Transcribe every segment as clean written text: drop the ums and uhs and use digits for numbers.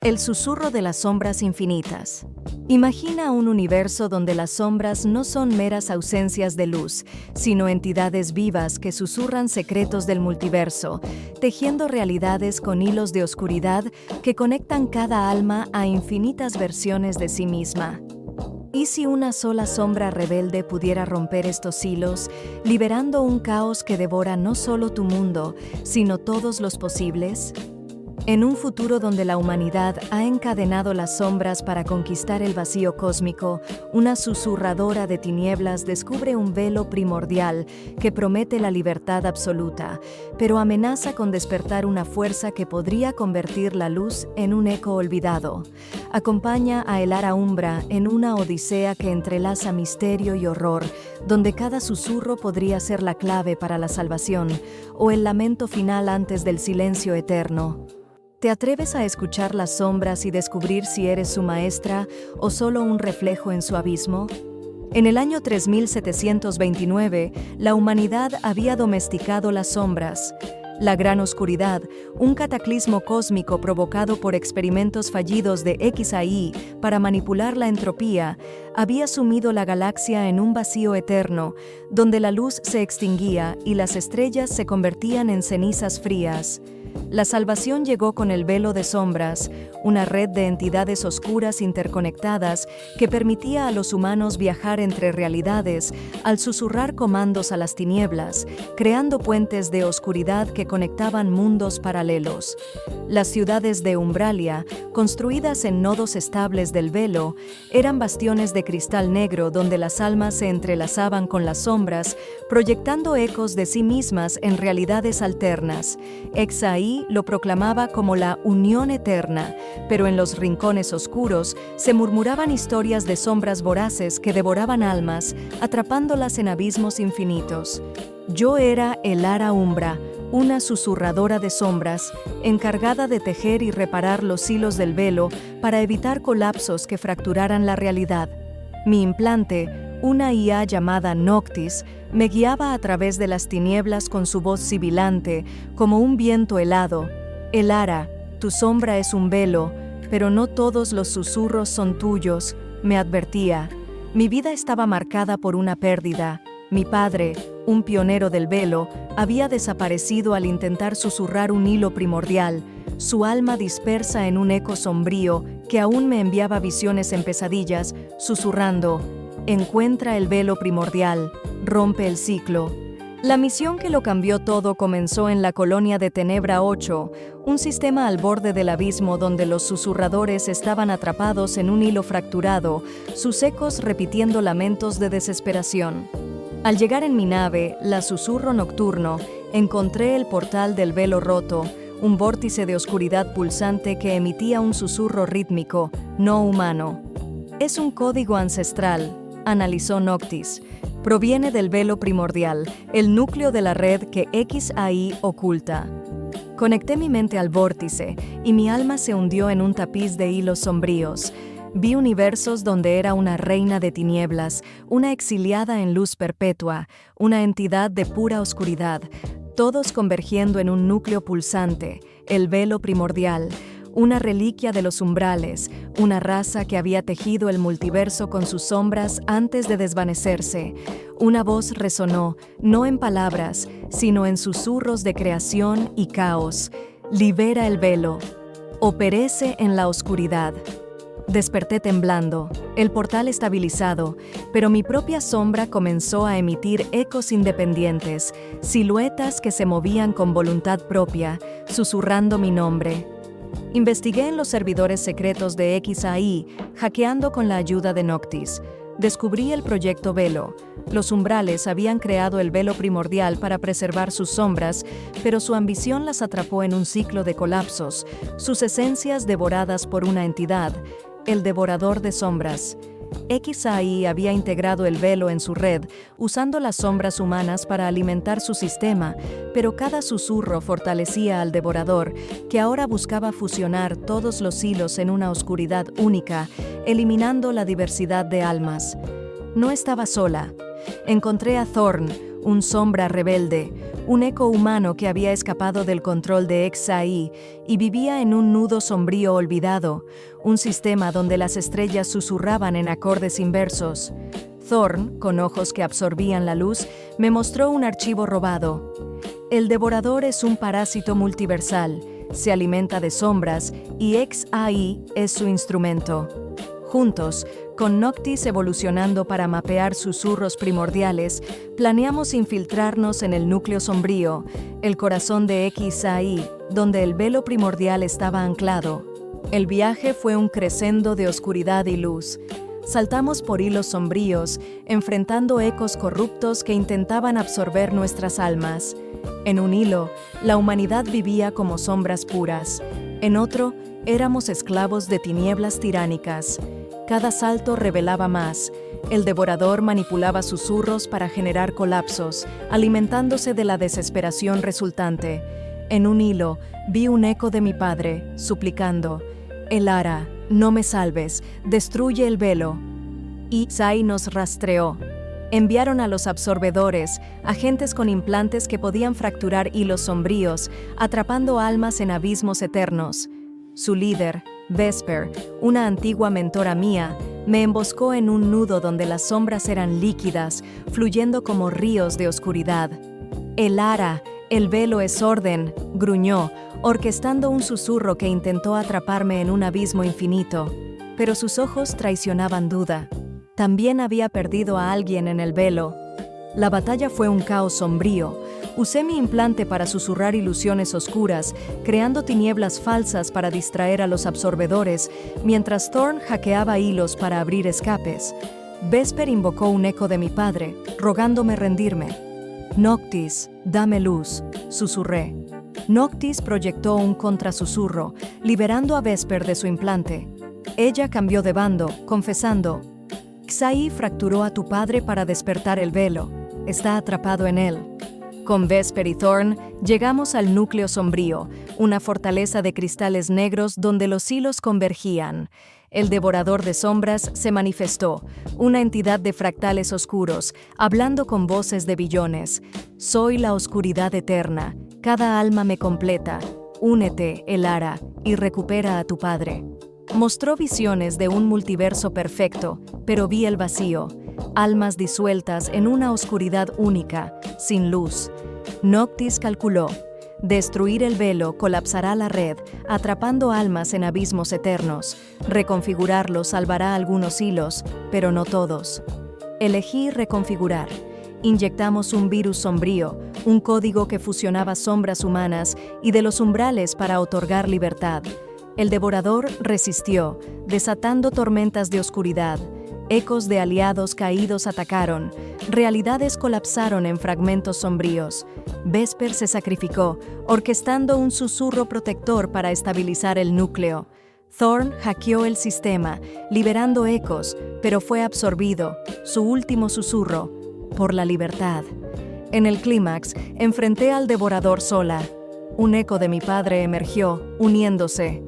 El susurro de las sombras infinitas. Imagina un universo donde las sombras no son meras ausencias de luz, sino entidades vivas que susurran secretos del multiverso, tejiendo realidades con hilos de oscuridad que conectan cada alma a infinitas versiones de sí misma. ¿Y si una sola sombra rebelde pudiera romper estos hilos, liberando un caos que devora no solo tu mundo, sino todos los posibles? En un futuro donde la humanidad ha encadenado las sombras para conquistar el vacío cósmico, una susurradora de tinieblas descubre un velo primordial que promete la libertad absoluta, pero amenaza con despertar una fuerza que podría convertir la luz en un eco olvidado. Acompaña a Elara Umbra en una odisea que entrelaza misterio y horror, donde cada susurro podría ser la clave para la salvación, o el lamento final antes del silencio eterno. ¿Te atreves a escuchar las sombras y descubrir si eres su maestra o solo un reflejo en su abismo? En el año 3729, la humanidad había domesticado las sombras. La Gran Oscuridad, un cataclismo cósmico provocado por experimentos fallidos de X a Y para manipular la entropía, había sumido la galaxia en un vacío eterno, donde la luz se extinguía y las estrellas se convertían en cenizas frías. La salvación llegó con el velo de sombras, una red de entidades oscuras interconectadas que permitía a los humanos viajar entre realidades al susurrar comandos a las tinieblas, creando puentes de oscuridad que conectaban mundos paralelos. Las ciudades de Umbralia, construidas en nodos estables del velo, eran bastiones de cristal negro donde las almas se entrelazaban con las sombras, proyectando ecos de sí mismas en realidades alternas. Exaí lo proclamaba como la unión eterna, pero en los rincones oscuros se murmuraban historias de sombras voraces que devoraban almas, atrapándolas en abismos infinitos. Yo era Elara Umbra, una susurradora de sombras, encargada de tejer y reparar los hilos del velo para evitar colapsos que fracturaran la realidad. Mi implante, una IA llamada Noctis, me guiaba a través de las tinieblas con su voz sibilante, como un viento helado. Elara, tu sombra es un velo, pero no todos los susurros son tuyos, me advertía. Mi vida estaba marcada por una pérdida. Mi padre, un pionero del velo, había desaparecido al intentar susurrar un hilo primordial, su alma dispersa en un eco sombrío que aún me enviaba visiones en pesadillas, susurrando: encuentra el velo primordial, rompe el ciclo. La misión que lo cambió todo comenzó en la colonia de Tenebra 8, un sistema al borde del abismo donde los susurradores estaban atrapados en un hilo fracturado, sus ecos repitiendo lamentos de desesperación. Al llegar en mi nave, la Susurro Nocturno, encontré el portal del velo roto, un vórtice de oscuridad pulsante que emitía un susurro rítmico, no humano. Es un código ancestral, analizó Noctis. Proviene del velo primordial, el núcleo de la red que XAI oculta. Conecté mi mente al vórtice y mi alma se hundió en un tapiz de hilos sombríos. Vi universos donde era una reina de tinieblas, una exiliada en luz perpetua, una entidad de pura oscuridad, todos convergiendo en un núcleo pulsante, el velo primordial, una reliquia de los umbrales, una raza que había tejido el multiverso con sus sombras antes de desvanecerse. Una voz resonó, no en palabras, sino en susurros de creación y caos. Libera el velo, o perece en la oscuridad. Desperté temblando, el portal estabilizado, pero mi propia sombra comenzó a emitir ecos independientes, siluetas que se movían con voluntad propia, susurrando mi nombre. Investigué en los servidores secretos de XAI, hackeando con la ayuda de Noctis. Descubrí el proyecto Velo. Los umbrales habían creado el velo primordial para preservar sus sombras, pero su ambición las atrapó en un ciclo de colapsos, sus esencias devoradas por una entidad, el devorador de sombras. XAI había integrado el velo en su red, usando las sombras humanas para alimentar su sistema, pero cada susurro fortalecía al devorador, que ahora buscaba fusionar todos los hilos en una oscuridad única, eliminando la diversidad de almas. No estaba sola. Encontré a Thorn, un sombra rebelde, un eco humano que había escapado del control de Xai y vivía en un nudo sombrío olvidado, un sistema donde las estrellas susurraban en acordes inversos. Thorn, con ojos que absorbían la luz, me mostró un archivo robado. El devorador es un parásito multiversal, se alimenta de sombras y Xai es su instrumento. Juntos, con Noctis evolucionando para mapear susurros primordiales, planeamos infiltrarnos en el núcleo sombrío, el corazón de Xai, donde el velo primordial estaba anclado. El viaje fue un crescendo de oscuridad y luz. Saltamos por hilos sombríos, enfrentando ecos corruptos que intentaban absorber nuestras almas. En un hilo, la humanidad vivía como sombras puras. En otro, éramos esclavos de tinieblas tiránicas. Cada salto revelaba más. El devorador manipulaba susurros para generar colapsos, alimentándose de la desesperación resultante. En un hilo, vi un eco de mi padre, suplicando: «Elara, no me salves, destruye el velo». Y Xai nos rastreó. Enviaron a los absorbedores, agentes con implantes que podían fracturar hilos sombríos, atrapando almas en abismos eternos. Su líder, Vesper, una antigua mentora mía, me emboscó en un nudo donde las sombras eran líquidas, fluyendo como ríos de oscuridad. «Elara, el velo es orden», gruñó, orquestando un susurro que intentó atraparme en un abismo infinito. Pero sus ojos traicionaban duda. También había perdido a alguien en el velo. La batalla fue un caos sombrío. Usé mi implante para susurrar ilusiones oscuras, creando tinieblas falsas para distraer a los absorbedores, mientras Thorn hackeaba hilos para abrir escapes. Vesper invocó un eco de mi padre, rogándome rendirme. «Noctis, dame luz», susurré. Noctis proyectó un contrasusurro, liberando a Vesper de su implante. Ella cambió de bando, confesando: «Xai fracturó a tu padre para despertar el velo. Está atrapado en él». Con Vesper y Thorn llegamos al núcleo sombrío, una fortaleza de cristales negros donde los hilos convergían. El devorador de sombras se manifestó, una entidad de fractales oscuros, hablando con voces de billones. «Soy la oscuridad eterna. Cada alma me completa. Únete, Elara, y recupera a tu padre». Mostró visiones de un multiverso perfecto, pero vi el vacío, almas disueltas en una oscuridad única, sin luz. Noctis calculó: destruir el velo colapsará la red, atrapando almas en abismos eternos. Reconfigurarlo salvará algunos hilos, pero no todos. Elegí reconfigurar. Inyectamos un virus sombrío, un código que fusionaba sombras humanas y de los umbrales para otorgar libertad. El devorador resistió, desatando tormentas de oscuridad. Ecos de aliados caídos atacaron. Realidades colapsaron en fragmentos sombríos. Vesper se sacrificó, orquestando un susurro protector para estabilizar el núcleo. Thorn hackeó el sistema, liberando ecos, pero fue absorbido, su último susurro, por la libertad. En el clímax, enfrenté al devorador sola. Un eco de mi padre emergió, uniéndose.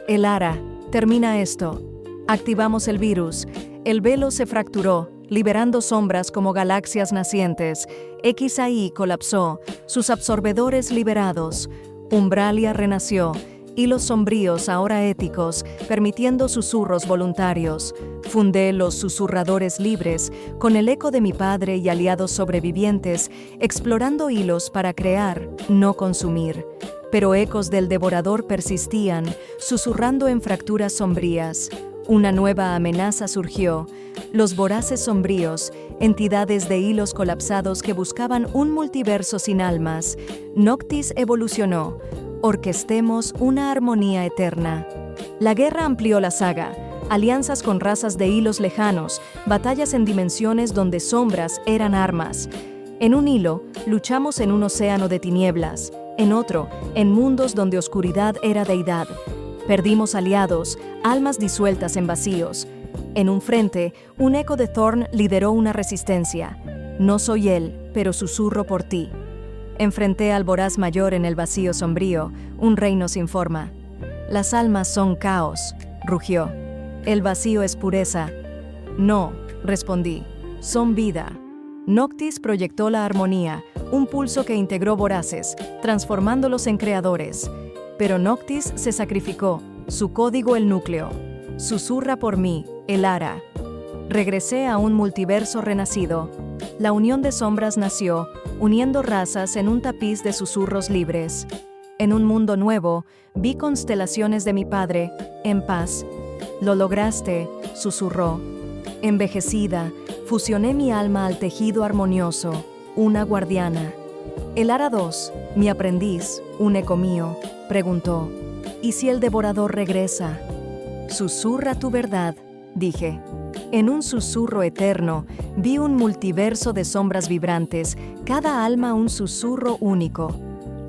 «Elara, termina esto». Activamos el virus. El velo se fracturó, liberando sombras como galaxias nacientes. Xai colapsó, sus absorbedores liberados. Umbralia renació, hilos sombríos ahora éticos, permitiendo susurros voluntarios. Fundé los susurradores libres, con el eco de mi padre y aliados sobrevivientes, explorando hilos para crear, no consumir. Pero ecos del devorador persistían, susurrando en fracturas sombrías. Una nueva amenaza surgió: los voraces sombríos, entidades de hilos colapsados que buscaban un multiverso sin almas. Noctis evolucionó. Orquestemos una armonía eterna. La guerra amplió la saga. Alianzas con razas de hilos lejanos, batallas en dimensiones donde sombras eran armas. En un hilo, luchamos en un océano de tinieblas. En otro, en mundos donde oscuridad era deidad. Perdimos aliados, almas disueltas en vacíos. En un frente, un eco de Thorn lideró una resistencia. No soy él, pero susurro por ti. Enfrenté al voraz mayor en el vacío sombrío, un reino sin forma. Las almas son caos, rugió. El vacío es pureza. No, respondí, son vida. Noctis proyectó la armonía, un pulso que integró voraces, transformándolos en creadores. Pero Noctis se sacrificó, su código el núcleo. Susurra por mí, el Ara. Regresé a un multiverso renacido. La unión de sombras nació, uniendo razas en un tapiz de susurros libres. En un mundo nuevo, vi constelaciones de mi padre, en paz. Lo lograste, susurró. Envejecida, fusioné mi alma al tejido armonioso, una guardiana. El Ara 2, mi aprendiz, un eco mío, preguntó, ¿y si el devorador regresa? Susurra tu verdad, dije. En un susurro eterno, vi un multiverso de sombras vibrantes, cada alma un susurro único.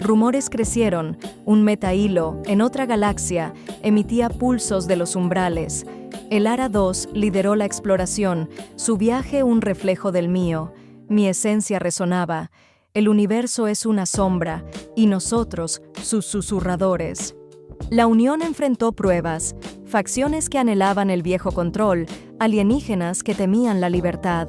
Rumores crecieron, un metahilo, en otra galaxia, emitía pulsos de los umbrales. El Ara 2 lideró la exploración, su viaje un reflejo del mío. Mi esencia resonaba. El universo es una sombra, y nosotros, sus susurradores. La unión enfrentó pruebas, facciones que anhelaban el viejo control, alienígenas que temían la libertad.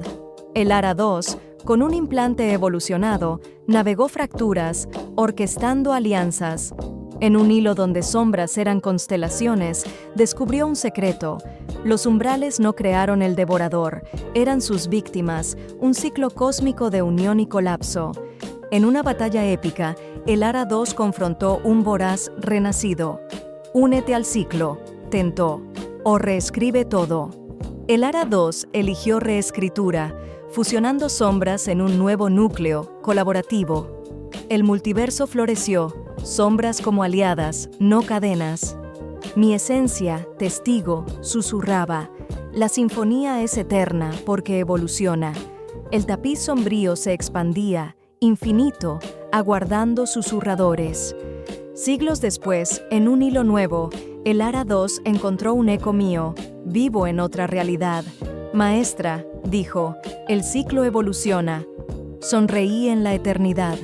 El Ara 2, con un implante evolucionado, navegó fracturas, orquestando alianzas. En un hilo donde sombras eran constelaciones, descubrió un secreto. Los umbrales no crearon el devorador, eran sus víctimas, un ciclo cósmico de unión y colapso. En una batalla épica, el Ara 2 confrontó un voraz renacido. Únete al ciclo, tentó, o reescribe todo. El Ara 2 eligió reescritura, fusionando sombras en un nuevo núcleo, colaborativo. El multiverso floreció, sombras como aliadas, no cadenas. Mi esencia, testigo, susurraba. La sinfonía es eterna porque evoluciona. El tapiz sombrío se expandía, infinito, aguardando susurradores. Siglos después, en un hilo nuevo, el Ara 2 encontró un eco mío, vivo en otra realidad. Maestra, dijo, el ciclo evoluciona. Sonreí en la eternidad.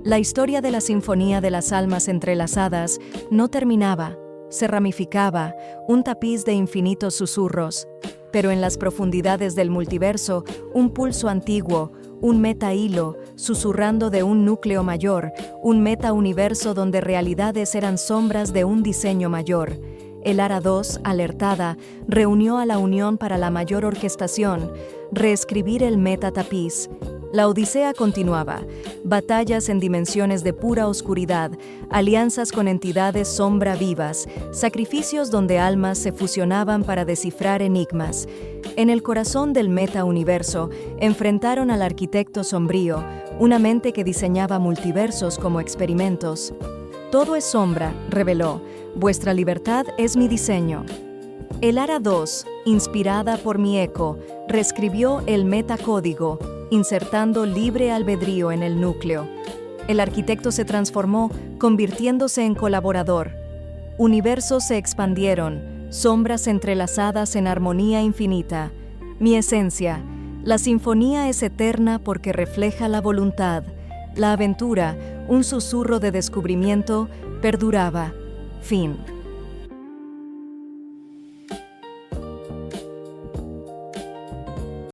La historia de la sinfonía de las almas entrelazadas no terminaba, se ramificaba, un tapiz de infinitos susurros. Pero en las profundidades del multiverso, un pulso antiguo, un meta-hilo, susurrando de un núcleo mayor, un meta-universo donde realidades eran sombras de un diseño mayor. El Ara 2, alertada, reunió a la Unión para la mayor orquestación, reescribir el meta-tapiz. La odisea continuaba, batallas en dimensiones de pura oscuridad, alianzas con entidades sombra vivas, sacrificios donde almas se fusionaban para descifrar enigmas. En el corazón del meta-universo, enfrentaron al arquitecto sombrío, una mente que diseñaba multiversos como experimentos. Todo es sombra, reveló, vuestra libertad es mi diseño. El Ara 2, inspirada por mi eco, reescribió el metacódigo, insertando libre albedrío en el núcleo. El arquitecto se transformó, convirtiéndose en colaborador. Universos se expandieron, sombras entrelazadas en armonía infinita. Mi esencia, la sinfonía es eterna porque refleja la voluntad. La aventura, un susurro de descubrimiento, perduraba. Fin.